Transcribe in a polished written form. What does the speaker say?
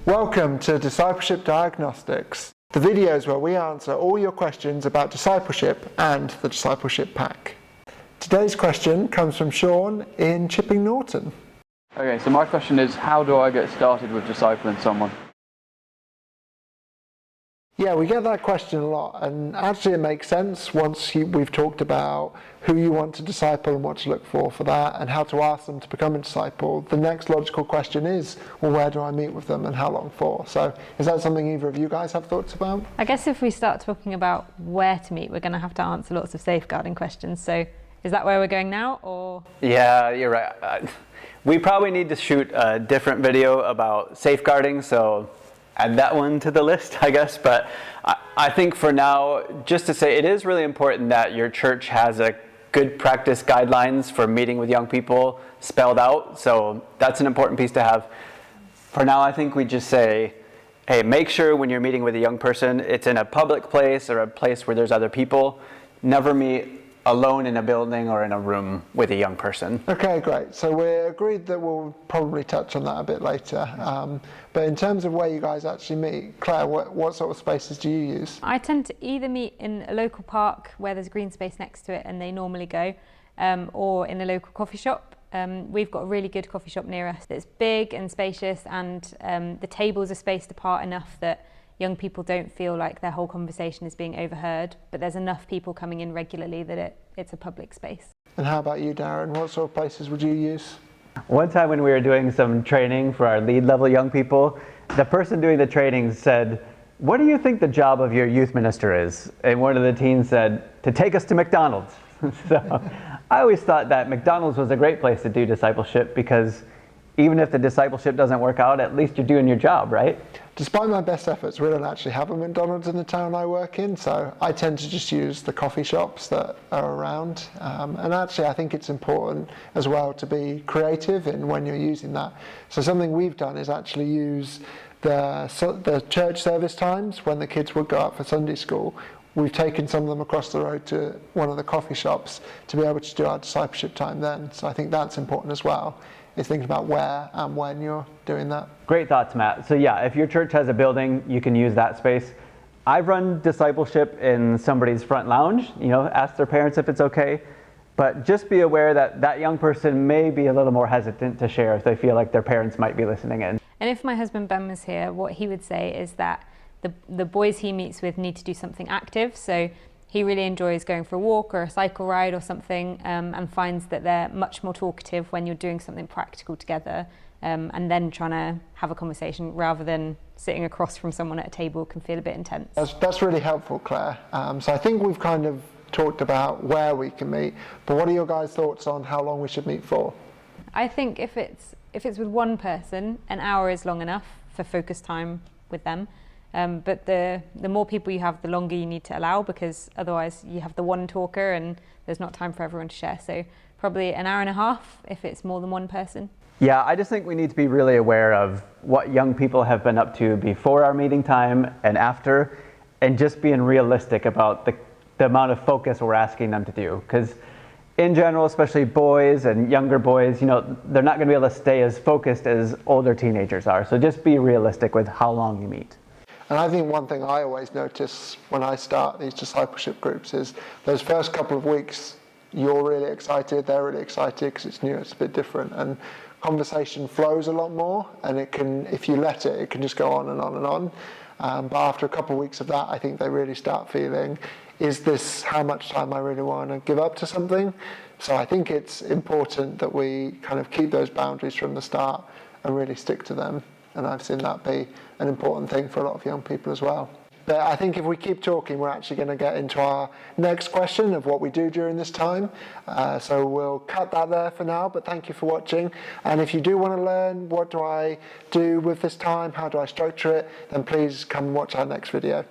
Welcome to Discipleship Diagnostics, the videos where we answer all your questions about discipleship and the Discipleship Pack. Today's question comes from Sean in Chipping Norton. Okay, so my question is, how do I get started with discipling someone? Yeah, we get that question a lot, and actually it makes sense once we've talked about who you want to disciple and what to look for that, and how to ask them to become a disciple. The next logical question is, well, where do I meet with them and how long for? So is that something either of you guys have thoughts about? I guess if we start talking about where to meet, we're going to have to answer lots of safeguarding questions. So is that where we're going now, or? Yeah, you're right. We probably need to shoot a different video about safeguarding, so add that one to the list, I guess. But I think for now, just to say, it is really important that your church has a good practice guidelines for meeting with young people spelled out. So that's an important piece to have. For now, I think we just say, hey, make sure when you're meeting with a young person, it's in a public place or a place where there's other people. Never meet alone in a building or in a room with a young person. Okay, great. So we're agreed that we'll probably touch on that a bit later. But in terms of where you guys actually meet, Claire, what sort of spaces do you use? I tend to either meet in a local park where there's green space next to it and they normally go, or in a local coffee shop. We've got a really good coffee shop near us that's big and spacious, and the tables are spaced apart enough that young people don't feel like their whole conversation is being overheard, but there's enough people coming in regularly that it's a public space. And how about you, Darren? What sort of places would you use? One time when we were doing some training for our lead level young people, the person doing the training said, "What do you think the job of your youth minister is?" And one of the teens said, "To take us to McDonald's." So I always thought that McDonald's was a great place to do discipleship, because even if the discipleship doesn't work out, at least you're doing your job, right? Despite my best efforts, we don't actually have a McDonald's in the town I work in, so I tend to just use the coffee shops that are around. And actually, I think it's important as well to be creative in when you're using that. So something we've done is actually use the church service times when the kids would go out for Sunday school. We've taken some of them across the road to one of the coffee shops to be able to do our discipleship time then. So I think that's important as well, is thinking about where and when you're doing that. Great thoughts, Matt. So yeah, if your church has a building, you can use that space. I've run discipleship in somebody's front lounge, ask their parents if it's okay, but just be aware that that young person may be a little more hesitant to share if they feel like their parents might be listening in. And if my husband Ben was here, what he would say is that the boys he meets with need to do something active. So he really enjoys going for a walk or a cycle ride or something, and finds that they're much more talkative when you're doing something practical together, and then trying to have a conversation rather than sitting across from someone at a table can feel a bit intense. That's really helpful, Claire. So I think we've kind of talked about where we can meet, but what are your guys' thoughts on how long we should meet for? I think if it's with one person, an hour is long enough for focus time with them. But the more people you have, the longer you need to allow, because otherwise you have the one talker and there's not time for everyone to share. So probably an hour and a half if it's more than one person. Yeah, I just think we need to be really aware of what young people have been up to before our meeting time and after, and just being realistic about the amount of focus we're asking them to do. Because in general, especially boys and younger boys, they're not going to be able to stay as focused as older teenagers are. So just be realistic with how long you meet. And I think one thing I always notice when I start these discipleship groups is those first couple of weeks, you're really excited, they're really excited because it's new, it's a bit different, and conversation flows a lot more, and it can, if you let it, it can just go on and on and on. But after a couple of weeks of that, I think they really start feeling, is this how much time I really want to give up to something? So I think it's important that we kind of keep those boundaries from the start and really stick to them. And I've seen that be an important thing for a lot of young people as well. But I think if we keep talking, we're actually going to get into our next question of what we do during this time. So we'll cut that there for now, but thank you for watching. And if you do want to learn what do I do with this time, how do I structure it, then please come and watch our next video.